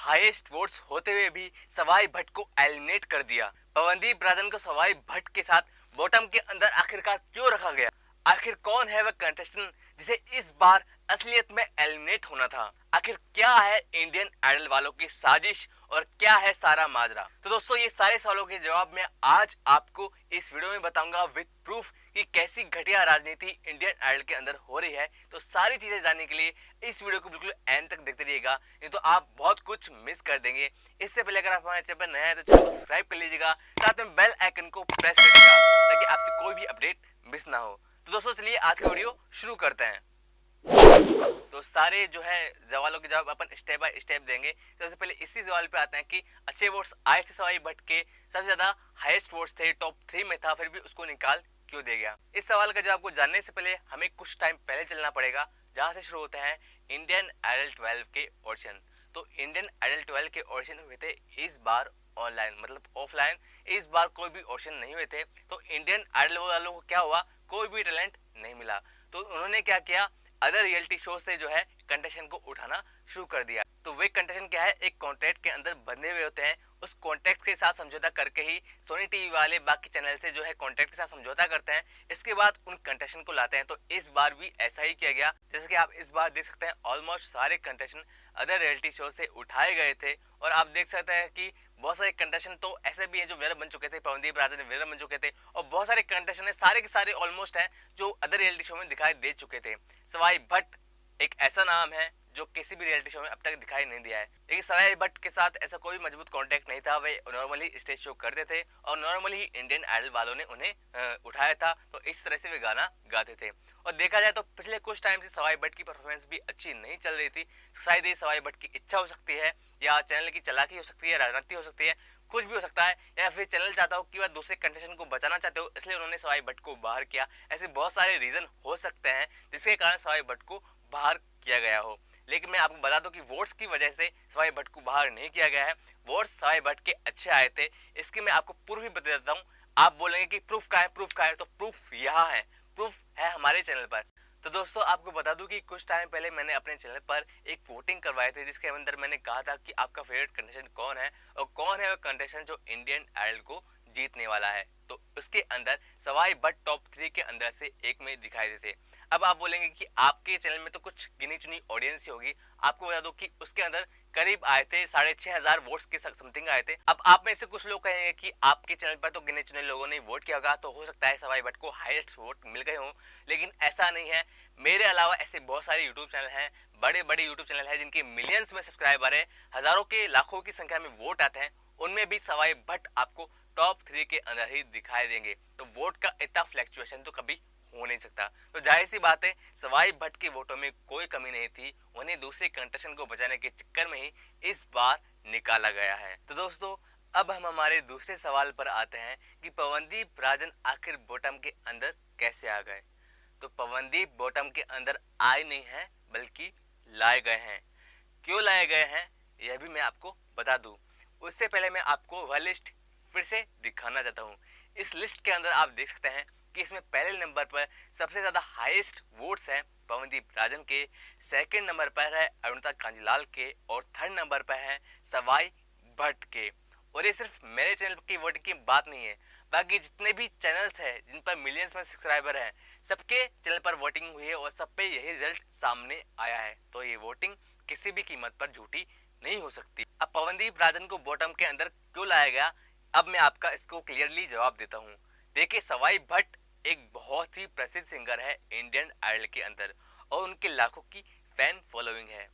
Highest votes होते हुए भी सवाई भट्ट को एलिमिनेट कर दिया। पवनदीप राजन को सवाई भट्ट के साथ बॉटम के अंदर आखिरकार क्यों रखा गया? आखिर कौन है वह कंटेस्टेंट जिसे इस बार असलियत में एलिमिनेट होना था? आखिर क्या है इंडियन आइडल वालों की साजिश और क्या है सारा माजरा? तो दोस्तों, ये सारे सवालों के जवाब मैं आज आपको इस वीडियो में बताऊंगा विद प्रूफ कि कैसी घटिया राजनीति इंडियन आइडल के अंदर हो रही है। तो सारी चीजें जानने के लिए इस वीडियो को बिल्कुल एंड तक देखते रहिएगा, नहीं तो आप बहुत कुछ मिस कर देंगे। इससे पहले अगर आप हमारे चैनल पर नए हैं तो चैनल को सब्सक्राइब कर लीजिएगा, साथ में बेल आइकन को प्रेस करिएगा ताकि आपसे कोई भी अपडेट मिस ना हो। तो दोस्तों, चलिए आज का वीडियो शुरू करते हैं। तो सारे जो है सवालों के जवाब अपन स्टेप बाय स्टेप देंगे। तो सबसे पहले इसी सवाल पे आते हैं कि अच्छे वोट्स आए थे सवाई भट्ट के, सबसे ज्यादा हाईएस्ट वोट्स थे, टॉप 3 में था, फिर भी उसको निकाल क्यों दिया गया? इस सवाल का जवाब को जानने से पहले हमें कुछ टाइम पहले चलना पड़ेगा, जहां से शुरू होते हैं इंडियन आइडल 12 के ऑडिशन। तो इंडियन आइडल 12 के ऑडिशन हुए थे इस बार ऑनलाइन, मतलब ऑफलाइन। इस बार कोई भी ऑडिशन नहीं हुए थे। तो इंडियन आइडल वालों को क्या हुआ, कोई भी टैलेंट नहीं मिला। तो उन्होंने क्या किया, अदर रियलिटी शो से जो है कंटेस्टेंट को उठाना शुरू कर दिया। तो वे कंटेस्टेंट क्या है, एक कॉन्ट्रैक्ट के अंदर बंधे हुए होते हैं। उस कॉन्ट्रैक्ट के साथ समझौता करके ही सोनी टीवी वाले बाकी चैनल से जो है कॉन्ट्रैक्ट के साथ समझौता करते हैं। इसके बाद उन कंटेस्टेंट को लाते हैं। तो इस बार भी ऐसा ही किया गया। जैसे कि आप इस बार देख सकते हैं, ऑलमोस्ट सारे कंटेस्टेंट अदर रियलिटी शो से उठाए गए थे। और आप देख सकते हैं कि बहुत सारे कंटेस्टेंट तो ऐसे भी हैं जो विनर बन चुके थे, पवनदीप राजन विनर बन चुके थे, और बहुत सारे कंटेस्टेंट हैं, सारे के सारे ऑलमोस्ट हैं जो अदर रियलिटी शो में दिखाई दे चुके थे। सवाई भट्ट एक ऐसा नाम है जो किसी भी रियलिटी शो में अब तक दिखाई नहीं दिया है। लेकिन सवाई भट्ट के साथ ऐसा कोई मजबूत कॉन्टेक्ट नहीं था। वे नॉर्मली स्टेज शो करते थे और नॉर्मली ही इंडियन आइडल वालों ने उन्हें उठाया था। तो इस तरह से वे गाना गाते थे। और देखा जाए तो पिछले कुछ टाइम से सवाई भट्ट की परफॉर्मेंस भी अच्छी नहीं चल रही थी। शायद ये सवाई भट्ट की इच्छा हो सकती है, या चैनल की चालाकी हो सकती है, राजनीति हो सकती है, कुछ भी हो सकता है, या फिर चैनल चाहता हो कि वह दूसरे कंटेस्टेंट को बचाना चाहते हो, इसलिए उन्होंने सवाई भट्ट को बाहर किया। ऐसे बहुत सारे रीजन हो सकते हैं जिसके कारण सवाई भट्ट को बाहर किया गया हो। लेकिन मैं आपको बता दूं कि वोट्स की वजह से सवाई भट्ट को बाहर नहीं किया गया है। वोट्स सवाई भट्ट के अच्छे आए थे। इसकी मैं आपको प्रूफ भी बता देता हूँ। आप बोलेंगे कि प्रूफ कहाँ है, प्रूफ कहाँ है? तो प्रूफ यहाँ है, प्रूफ है हमारे चैनल पर। तो दोस्तों, आपको बता दूं कि कुछ टाइम पहले मैंने अपने चैनल पर एक वोटिंग करवाए थे, जिसके अंदर मैंने कहा था कि आपका फेवरेट कंटेस्टेंट कौन है और कौन है वो कंटेस्टेंट जो इंडियन आइडल को जीतने वाला है। तो उसके अंदर सवाई भट्ट टॉप 3 के अंदर से एक में दिखाई देते। अब आप बोलेंगे कि आपके चैनल में तो कुछ गिनी चुनी ऑडियंस ही होगी। आपको बता दूं कि उसके अंदर करीब आए थे 6,500 वोट्स के समथिंग आए थे। अब आप में से कुछ लोग कहेंगे कि आपके चैनल पर तो गिने चुने लोगों ने वोट किया होगा, तो हो सकता है सवाई भट्ट को हाईएस्ट वोट मिल गए हों। लेकिन ऐसा नहीं है। मेरे अलावा ऐसे बहुत सारे यूट्यूब चैनल हैं, बड़े बड़े यूट्यूब चैनल हैं जिनके मिलियंस में सब्सक्राइबर है, हजारों के लाखों की संख्या में वोट आते हैं। उनमें भी सवाई भट्ट आपको टॉप 3 के अंदर ही दिखाई देंगे। तो वोट का इतना फ्लैक्चुएशन तो कभी हो नहीं सकता। तो जाहिर सी बात है, सवाई भट्ट के वोटों में कोई कमी नहीं थी। उन्हें दूसरे कंटेस्टेंट को बचाने के चक्कर में ही इस बार निकाला गया है। तो दोस्तों, अब हम हमारे दूसरे सवाल पर आते हैं कि पवनदीप राजन आखिर बॉटम के अंदर कैसे आ गए। तो पवनदीप बॉटम के अंदर आए नहीं हैं, बल्कि लाए गए हैं। क्यों लाए गए हैं यह भी मैं आपको बता दूं। उससे पहले मैं आपको वह लिस्ट फिर से दिखाना चाहता हूं। इस लिस्ट के अंदर आप देख सकते हैं कि इसमें पहले नंबर पर सबसे ज्यादा हाईएस्ट वोट्स हैं पवनदीप राजन के, सेकंड नंबर पर है अरुणिता कांजीलाल के, और थर्ड नंबर पर है सवाई भट्ट के। और ये सिर्फ मेरे चैनल की वोटिंग की बात नहीं है, बाकी जितने भी चैनल्स हैं जिन पर मिलियंस में सब्सक्राइबर हैं, सबके चैनल पर वोटिंग हुई है और सब पे यही रिजल्ट सामने आया है। तो ये वोटिंग किसी भी कीमत पर झूठी नहीं हो सकती। अब पवनदीप राजन को बॉटम के अंदर क्यों लाया गया, अब मैं आपका इसको क्लियरली जवाब देता हूँ। देखिए, सवाई भट्ट एक बहुत ही प्रसिद्ध सिंगर है इंडियन आइडल के अंदर, और उनके लाखों की फैन फॉलोइंग है।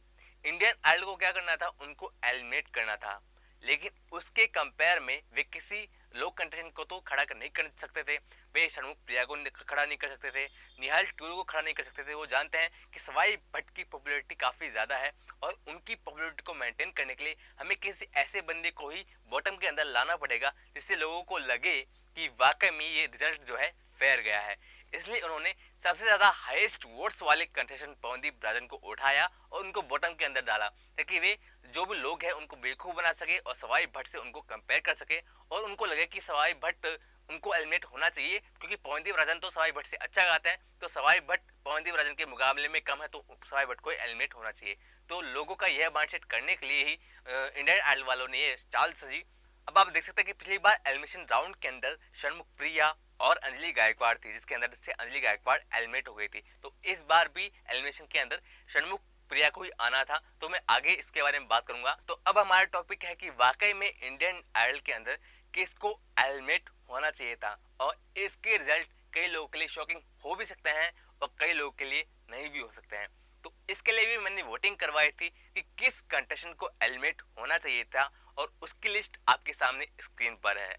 इंडियन आइडल को क्या करना था, उनको एलिमिनेट करना था। लेकिन उसके कंपेयर में वे किसी लोक कंटेस्टेंट को तो खड़ा नहीं कर सकते थे। वे षणमुख प्रिया को खड़ा नहीं कर सकते थे, निहाल टूरू को खड़ा नहीं कर सकते थे। वो जानते हैं कि सवाई भट्ट की पॉपुलैरिटी काफ़ी ज़्यादा है, और उनकी पॉपुलैरिटी को मेंटेन करने के लिए हमें किसी ऐसे बंदे को ही बॉटम के अंदर लाना पड़ेगा जिससे लोगों को लगे कि वाकई में ये रिजल्ट जो है फेयर गया है। इसलिए उन्होंने सबसे ज्यादा हाईएस्ट वोट्स वाले कंटेस्टेंट पवनदीप राजन को उठाया और उनको बॉटम के अंदर डाला, ताकि वे जो भी लोग हैं उनको बेवकूफ बना सके और सवाई भट्ट से उनको कंपेयर कर सके, और उनको लगे कि सवाई भट्ट उनको एलिमिनेट होना चाहिए, क्योंकि पवनदीप राजन तो सवाई भट्ट से अच्छा गाते हैं। तो सवाई भट्ट पवनदीप राजन के मुकाबले में कम है, तो सवाई भट्ट को एलिमिनेट होना चाहिए। तो लोगों का यह माइंडसेट करने के लिए ही इंडियन आइडल वालों ने ये चाल सजी। अब आप देख सकते हैं कि पिछली बार एलिमिनेशन राउंड के अंदर शर्मुख प्रिया और अंजलि गायकवाड़ थी, जिसके अंदर से अंजलि गायकवाड़ एलिमिनेट हो गई थी। तो इस बार भी एलिमिनेशन के अंदर शर्मुख प्रिया को ही आना था, तो मैं आगे इसके बारे में बात करूंगा। तो अब हमारा टॉपिक है कि वाकई में इंडियन आइडल के अंदर किसको एलिमिनेट होना चाहिए था, और इसके रिजल्ट कई लोगों के लिए शॉकिंग हो भी सकते हैं और कई लोगों के लिए नहीं भी हो सकते हैं। तो इसके लिए भी मैंने वोटिंग करवाई थी कि किस कंटेस्टेंट को एलिमिनेट होना चाहिए था, और उसकी लिस्ट आपके सामने स्क्रीन पर है।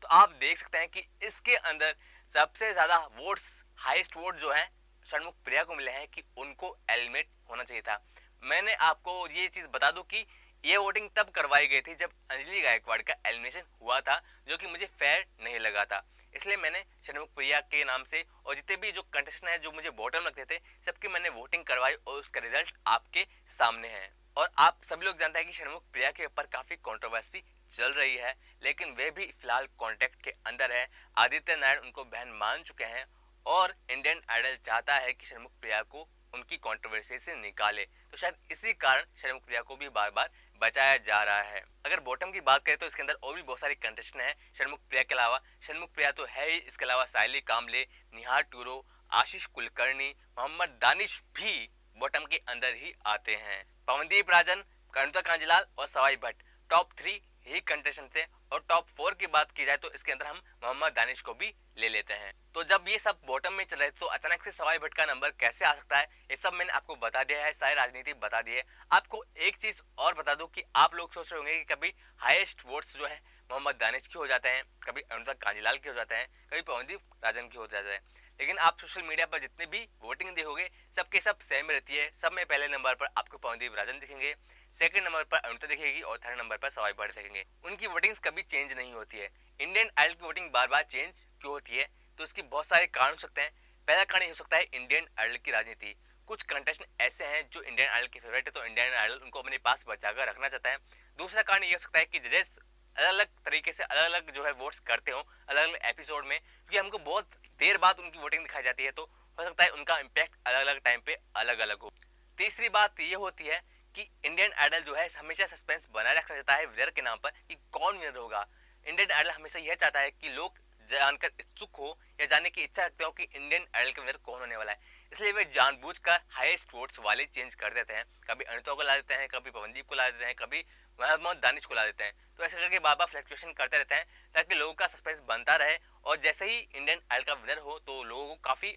तो आप देख सकते हैं कि इसके अंदर सबसे ज्यादा वोट्स, हाईएस्ट वोट जो है शर्मुख प्रिया को मिले हैं कि उनको एलिमिनेट होना चाहिए था। मैंने आपको ये चीज बता दूं कि ये वोटिंग तब करवाई गई थी जब अंजलि गायकवाड़ का एलिमिनेशन हुआ था, जो कि मुझे फेयर नहीं लगा था। इसलिए मैंने शर्मुख प्रिया के नाम से और जितने भी जो कंटेस्टेंट हैं जो मुझे बॉटम लगते थे सबकी मैंने वोटिंग करवाई, और उसका रिजल्ट आपके सामने है। और आप सभी लोग जानते हैं कि शर्मुख प्रिया के ऊपर काफी कंट्रोवर्सी चल रही है, लेकिन वे भी फिलहाल कॉन्टेक्ट के अंदर है। आदित्य नारायण उनको बहन मान चुके हैं, और इंडियन आइडल चाहता है कि शर्मुख प्रिया को उनकी कंट्रोवर्सी से निकाले। तो शायद इसी कारण शर्मुख प्रिया को भी बार बार बचाया जा रहा है। अगर बॉटम की बात करें तो इसके अंदर और भी बहुत सारे कंटेस्टेंट हैं शर्मुख प्रिया के अलावा। शर्मुख प्रिया तो है ही, इसके अलावा साइली कामले, निहार टूरो, आशीष कुलकर्णी, मोहम्मद दानिश भी बॉटम के अंदर ही आते हैं। पवनदीप राजन, अनुता कांजीलाल और सवाई भट्ट टॉप 3 ही कंटेस्टेंट थे। और टॉप 4 की बात की जाए तो इसके अंदर हम मोहम्मद दानिश को भी ले लेते हैं। तो जब ये सब बॉटम में चल रहे थे तो अचानक से सवाई भट्ट का नंबर कैसे आ सकता है, ये सब मैंने आपको बता दिया है, सारी राजनीति बता दी है। आपको एक चीज और बता दूं कि आप लोग सोच रहे होंगे कि कभी हाईएस्ट वोट्स जो है मोहम्मद दानिश के हो जाते हैं, कभी अनुता कांजीलाल के हो जाते हैं, कभी पवनदीप राजन के हो जाते हैं। लेकिन आप सोशल मीडिया पर जितने भी वोटिंग देखोगे सबके सब सेम रहती है। सब में पहले नंबर पर आपको पवनदीप राजन दिखेंगे, सेकंड नंबर पर अनुता दिखेगी और थर्ड नंबर पर सवाई भट्ट दिखेंगे। उनकी वोटिंग्स कभी चेंज नहीं होती है। इंडियन आइडल की वोटिंग बार बार चेंज क्यों होती है, तो इसके बहुत सारे कारण हो सकते हैं। पहला कारण हो सकता है इंडियन आइडल की राजनीति। कुछ कंटेस्टेंट ऐसे हैं जो इंडियन आइडल के फेवरेट है, तो इंडियन आइडल उनको अपने पास बचाकर रखना चाहता है। दूसरा कारण ये हो सकता है कि जजेस अलग अलग तरीके से अलग अलग जो है वोट्स करते हो अलग अलग एपिसोड में, क्योंकि हमको बहुत देर बाद उनकी वोटिंग दिखाई जाती है, तो हो सकता है उनका इम्पैक्ट अलग अलग टाइम पे अलग अलग हो। तीसरी बात ये होती है कि इंडियन आइडल जो है हमेशा सस्पेंस बनाए रखना चाहता है विनर के नाम पर कि कौन विनर होगा। इंडियन आइडल हमेशा यह चाहता है कि लोग जानकर इच्छुक हो या जानने की इच्छा रखते हो कि इंडियन आइडल का विनर कौन होने वाला है। इसलिए वे जानबूझकर हाईएस्ट वोट्स वाले चेंज कर देते हैं। कभी अनिता को ला देते हैं, कभी पवनदीप को ला देते हैं, कभी मोहम्मद दानिश को ला देते हैं। तो ऐसे करके बार बार फ्लक्चुएशन करते रहते हैं ताकि लोगों का सस्पेंस बनता रहे, और जैसे ही इंडियन आइडल का विनर हो तो लोगों को काफी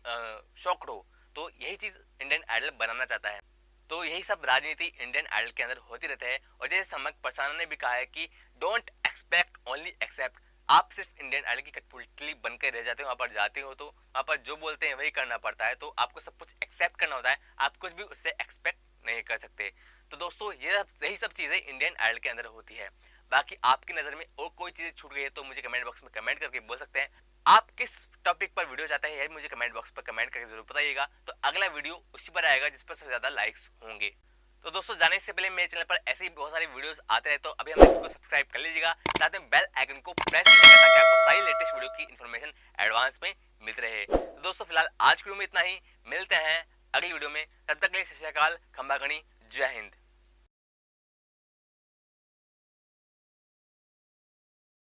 शॉक्ड हो। तो यही चीज इंडियन आइडल बनाना चाहता है। तो यही सब राजनीति इंडियन आइडल के अंदर होती रहती है। और जैसे सम्यक प्रसारण ने भी कहा है कि डोंट एक्सपेक्ट ओनली एक्सेप्ट। आप सिर्फ इंडियन आइडल की कठपुतली बनकर रह जाते हो, वहां पर जाते हो तो वहां पर जो बोलते हैं वही करना पड़ता है। तो आपको सब कुछ एक्सेप्ट करना होता है, आप कुछ भी उससे एक्सपेक्ट नहीं कर सकते। तो दोस्तों यही सब चीजें इंडियन आइडल के अंदर होती है। बाकी आपकी नजर में और कोई चीज छूट गई है तो मुझे कमेंट बॉक्स में कमेंट करके बोल सकते हैं। आप किस टॉपिक पर वीडियो चाहते हैं यह मुझे कमेंट बॉक्स पर कमेंट करके जरूर बताइएगा। तो अगला वीडियो उसी पर आएगा जिस पर सबसे ज्यादा लाइक्स होंगे। तो दोस्तों जाने से पहले मेरे चैनल पर ऐसे ही बहुत सारे वीडियोस आते रहे, तो अभी हमारे चैनल को सब्सक्राइब कर लीजिएगा, साथ में बेल आइकन को प्रेस कीजिएगा ताकि आपको सारी लेटेस्ट वीडियो की इन्फॉर्मेशन एडवांस में मिल रहे। तो दोस्तों फिलहाल आज की वीडियो में इतना ही, मिलते हैं अगली वीडियो में। तब तक के लिए सत श्री अकाल, खंबा गणी, जय हिंद।